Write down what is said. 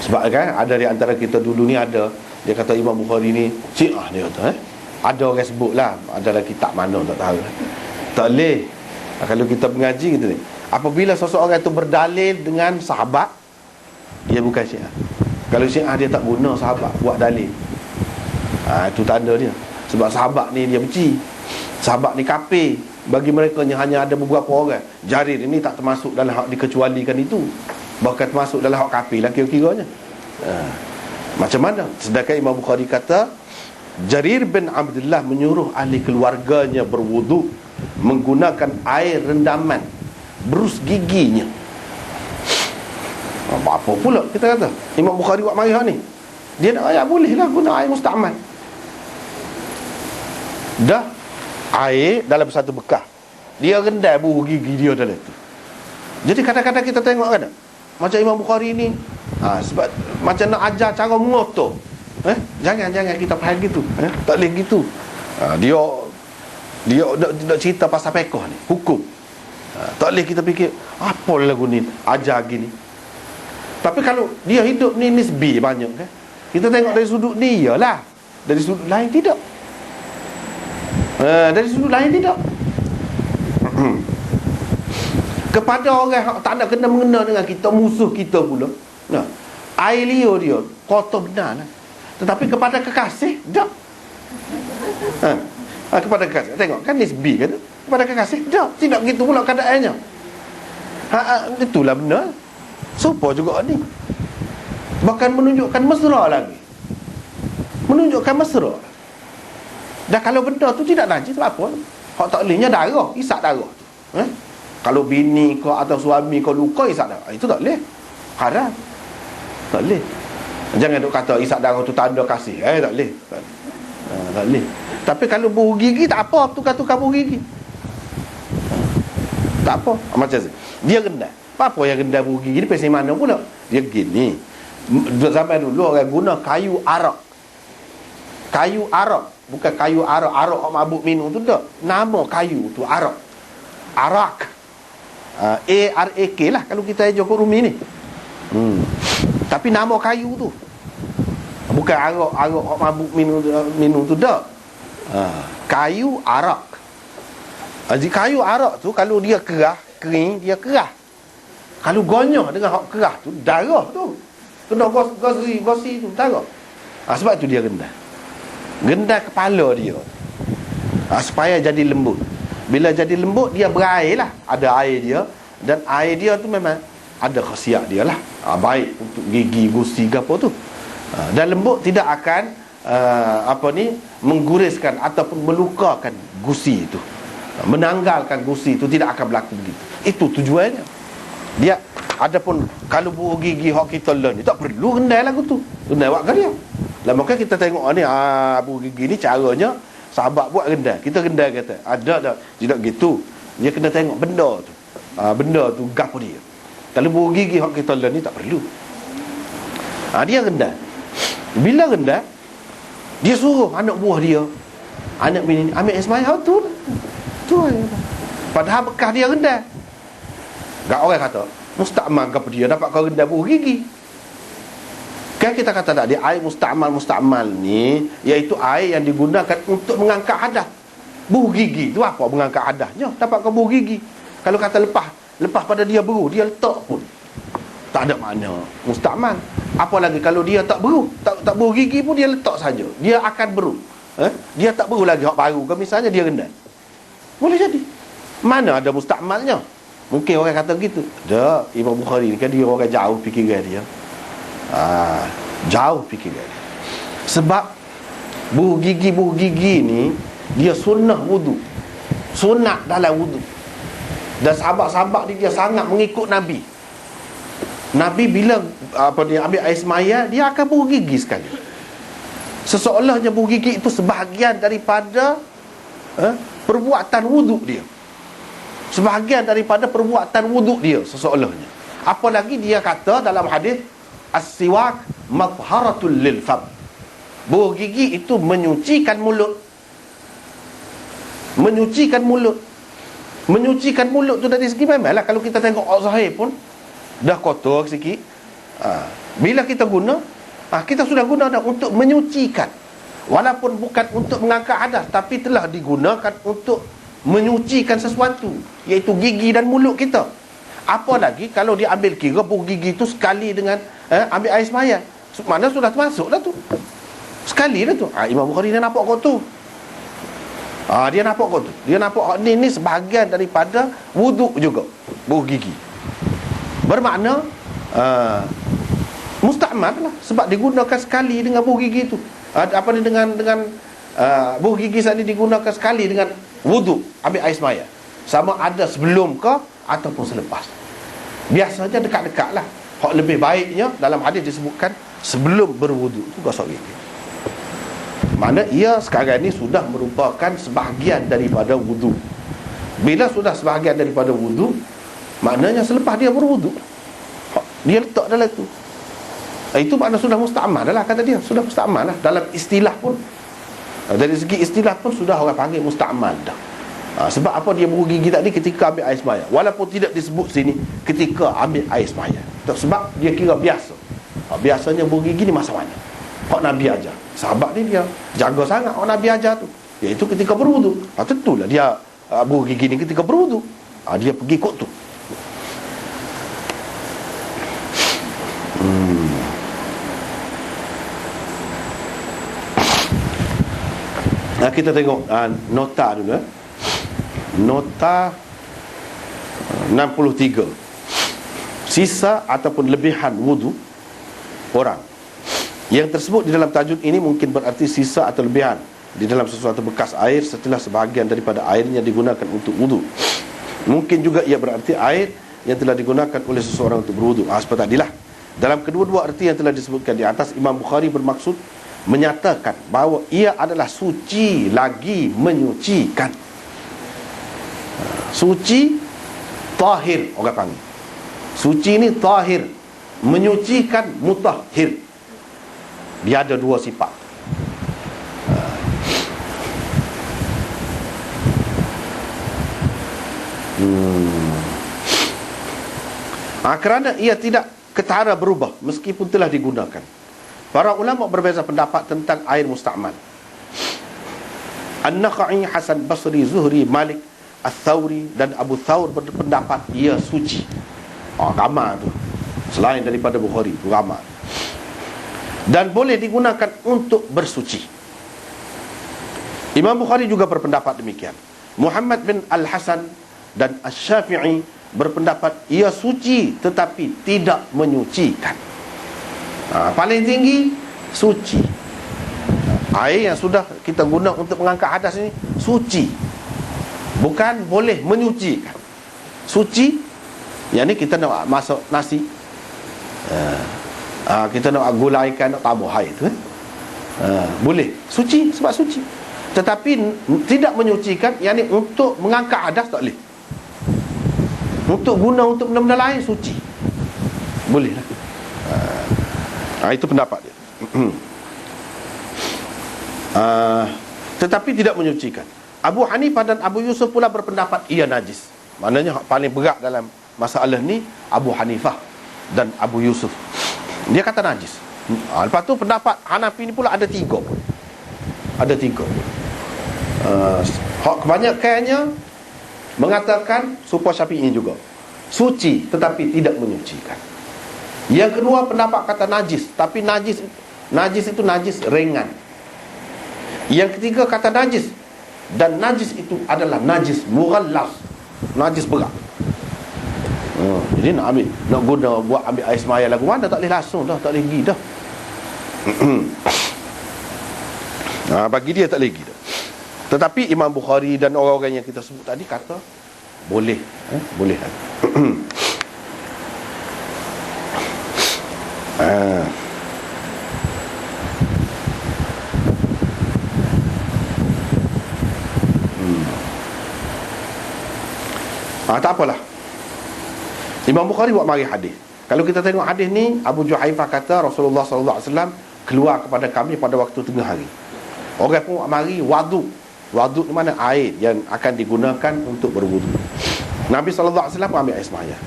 Sebab kan ada di antara kita dulu ni ada, dia kata Imam Bukhari ni Syiah, dia kata ada orang sebut lah, ada dalam kitab mana tak tahu. Tak boleh. Kalau kita mengaji kita ni, apabila seseorang itu berdalil dengan sahabat, dia bukan Syiah. Kalau Syiah dia tak guna sahabat buat dalil, itu tanda dia. Sebab sahabat ni dia benci, sahabat ni kafir. Bagi mereka hanya ada beberapa orang. Jarir ini tak termasuk dalam hak dikecualikan itu, bahkan termasuk dalam hak kafir lah kira-kiranya. Macam mana? Sedangkan Imam Bukhari kata Jarir bin Abdullah menyuruh ahli keluarganya berwuduk menggunakan air rendaman berus giginya. Apa pula kita kata Imam Bukhari buat marah ni? Dia nak ayat boleh lah guna air musta'mal. Dah air dalam satu bekas, dia rendam buah gigi dia dalam tu. Jadi kadang-kadang kita tengok kan, macam Imam Bukhari ni sebab macam nak ajar cara mengotor. Jangan kita faham gitu. Tak boleh gitu. Dia nak cerita pasal fiqh ni, hukum. Tak boleh kita fikir apa lagu ni ajar gini. Tapi kalau dia hidup ni nisbi banyak kan, kita tengok dari sudut dia lah. Dari sudut lain tidak. Dari sudut lain tidak. Kepada orang yang tak nak kena mengena dengan kita, musuh kita pula, air liur dia kotor benar lah. Tetapi kepada kekasih tak. Kepada kekasih, tengok kan nisbi kan, kepada kekasih tak, tidak begitu pula keadaannya. Itulah benar. Serupa juga ni. Bahkan menunjukkan mesra lagi. Menunjukkan mesra. Dan kalau benda tu tidak najis, apa? Hak tak bolehnya darah, isap darah tu. Kalau bini kau atau suami kau luka isap darah, itu tak boleh. Haram. Tak boleh. Jangan duk kata isap darah tu tanda kasih. Tak boleh. Tak boleh. Tapi kalau bau gigi tak apa, tukar-tukar bau gigi. Tak apa. Macam tu. Dia rendah. Apa yang rendah bau gigi ni pasal mana pula? Dia gini. Sampai dulu orang guna kayu arak. Kayu arak, bukan kayu arak. Arak orang mabuk minum tu tak. Nama kayu tu arak. Arak. A-R-A-K lah kalau kita ejok Rumi ni. Tapi nama kayu tu bukan arak orang mabuk minum tu tak. Kayu arak. Jadi kayu arak tu kalau dia kerah, kering, dia kerah. Kalau gonyah dengan hak kerah tu, darah tu kena gosi tu darah. Sebab tu dia rendah. Rendah kepala dia. Supaya jadi lembut. Bila jadi lembut, dia berair lah. Ada air dia. Dan air dia tu memang ada khasiat dia lah. Baik untuk gigi, gusi ke apa tu. Dan lembut tidak akan mengguriskan ataupun melukakan gusi itu. Menanggalkan gusi itu tidak akan berlaku begitu. Itu tujuannya. Dia adapun kalau buah gigi hak kita learn ni tak perlu rendai lagu tu. Rendai buat dia. Lah maka kita tengok ni buah gigi ni caranya sahabat buat rendai. Kita rendai kata ada tak? Tidak gitu. Dia kena tengok benda tu. Benda tu gapo dia. Kalau buah gigi hak kita learn ni tak perlu. Dia rendai. Bila rendai, dia suruh anak buah dia, anak bini ambil ismail tu. Tu. Padahal bekas dia rendai. Gak orang kata musta'mal ke dia dapat kau rendam buah gigi. Kan kita kata tak, dia air musta'mal ni iaitu air yang digunakan untuk mengangkat hadas. Buah gigi tu apa mengangkat hadasnya? Dapat kau buah gigi. Kalau kata lepas pada dia beru, dia letak pun tak ada makna musta'mal. Apalagi kalau dia tak beru, tak buah gigi pun dia letak saja, dia akan beru. Dia tak beru lagi hak baru ke misalnya dia rendam. Boleh jadi. Mana ada musta'malnya? Mungkin orang kata begitu. Tak, Imam Bukhari ni kan dia orang jauh fikiran dia. Jauh fikiran dia. Sebab buah gigi ni dia sunnah wudu. Sunat dalam wudu. Dan sahabat-sahabat dia sangat mengikut Nabi. Nabi bila dia ambil air semaya, dia akan buah gigi sekali. Seseolahnya buah gigi itu sebahagian daripada perbuatan wudu dia. Sebahagian daripada perbuatan wuduk dia seseolahnya. Apalagi dia kata dalam hadis as-siwak mathharatul lil fam. Buah gigi itu menyucikan mulut. Menyucikan mulut. Menyucikan mulut tu dari segi memanglah kalau kita tengok zahir pun dah kotor sikit. Bila kita guna, kita sudah guna dah untuk menyucikan. Walaupun bukan untuk mengangkat hadas, tapi telah digunakan untuk menyucikan sesuatu, iaitu gigi dan mulut kita. Apa lagi kalau dia ambil kira buh gigi tu sekali dengan ambil air sembahyang, mana sudah termasuk dah tu. Sekali dah tu. Imam Bukhari dia nampak kau tu. Dia nampak kau tu. Dia nampak ni sebahagian daripada wuduk juga, buh gigi. Bermakna musta'mal lah, sebab digunakan sekali dengan buh gigi tu. Apa ni dengan buh gigi saat ni digunakan sekali dengan wuduk, ambil air sembahyang. Sama ada sebelum ke ataupun selepas. Biasanya dekat-dekat lah. Hak lebih baiknya dalam hadis disebutkan sebelum berwuduk tu gosok gigi. Mana ia sekarang ni sudah merupakan sebahagian daripada wuduk. Bila sudah sebahagian daripada wuduk, maknanya selepas dia berwuduk, dia letak dalam tu. Itu makna sudah musta'mal dah lah, kata dia. Sudah musta'mal lah. Dalam istilah pun, dari segi istilah pun sudah orang panggil musta'mal dah. Sebab apa dia buruh gigi tadi ketika ambil air sembahyang, walaupun tidak disebut sini ketika ambil air sembahyang. Sebab dia kira biasa. Biasanya buruh gigi ni masa mana? Hak Nabi ajar. Sahabat ni dia jaga sangat hak Nabi ajar tu, iaitu ketika berwuduk. Tentulah dia buruh gigi ni ketika berwuduk. Dia pergi kot tu. Kita tengok nota dulu. Nota 63. Sisa ataupun lebihan wudu orang. Yang tersebut di dalam tajuk ini mungkin berarti sisa atau lebihan di dalam sesuatu bekas air setelah sebahagian daripada airnya digunakan untuk wudu. Mungkin juga ia berarti air yang telah digunakan oleh seseorang untuk berwudu. Seperti tadilah. Dalam kedua-dua arti yang telah disebutkan di atas, Imam Bukhari bermaksud menyatakan bahawa ia adalah suci lagi menyucikan. Suci, tahir orang panggil. Suci ni tahir, menyucikan mutahhir. Dia ada dua sifat. Kerana ia tidak ketara berubah meskipun telah digunakan. Para ulama berbeza pendapat tentang air musta'mal. An-Nakhai, Hasan Basri, Zuhri, Malik, Al-Thawri dan Abu Thawr berpendapat ia suci. Ramai tu. Selain daripada Bukhari, ramai. Dan boleh digunakan untuk bersuci. Imam Bukhari juga berpendapat demikian. Muhammad bin Al-Hasan dan Asy-Syafi'i berpendapat ia suci tetapi tidak menyucikan. Paling tinggi suci. Air yang sudah kita guna untuk mengangkat hadas ini suci, bukan boleh menyucikan. Suci, yang ni kita nak masak nasi, kita nak gulaikan, nak tabur air tu, boleh suci, sebab suci. Tetapi tidak menyucikan, yang ni untuk mengangkat hadas tak boleh. Untuk guna untuk benda-benda lain suci, boleh lah. Itu pendapat dia. Tetapi tidak menyucikan. Abu Hanifah dan Abu Yusuf pula berpendapat ia najis. Maknanya paling berat dalam masalah ni Abu Hanifah dan Abu Yusuf. Dia kata najis. Lepas tu pendapat Hanafi ni pula ada tiga. Ada tiga. Kebanyakannya mengatakan supaya Syafi'i juga suci tetapi tidak menyucikan. Yang kedua pendapat kata najis, tapi najis itu najis ringan. Yang ketiga kata najis, dan najis itu adalah najis mughallas, najis berat. Jadi nak guna buat ambil air sembahyang lagu mana tak boleh langsung dah, tak boleh pergi dah. Bagi dia tak boleh pergi dah. Tetapi Imam Bukhari dan orang-orang yang kita sebut tadi kata boleh, boleh. Tak apalah. Imam Bukhari buat mari hadis. Kalau kita tengok hadis ni, Abu Juhaifah kata Rasulullah sallallahu alaihi wasallam keluar kepada kami pada waktu tengah hari. Orang pun mari wuduk. Wuduk di mana air yang akan digunakan untuk berwuduk. Nabi sallallahu alaihi wasallam ambil air sembahyang.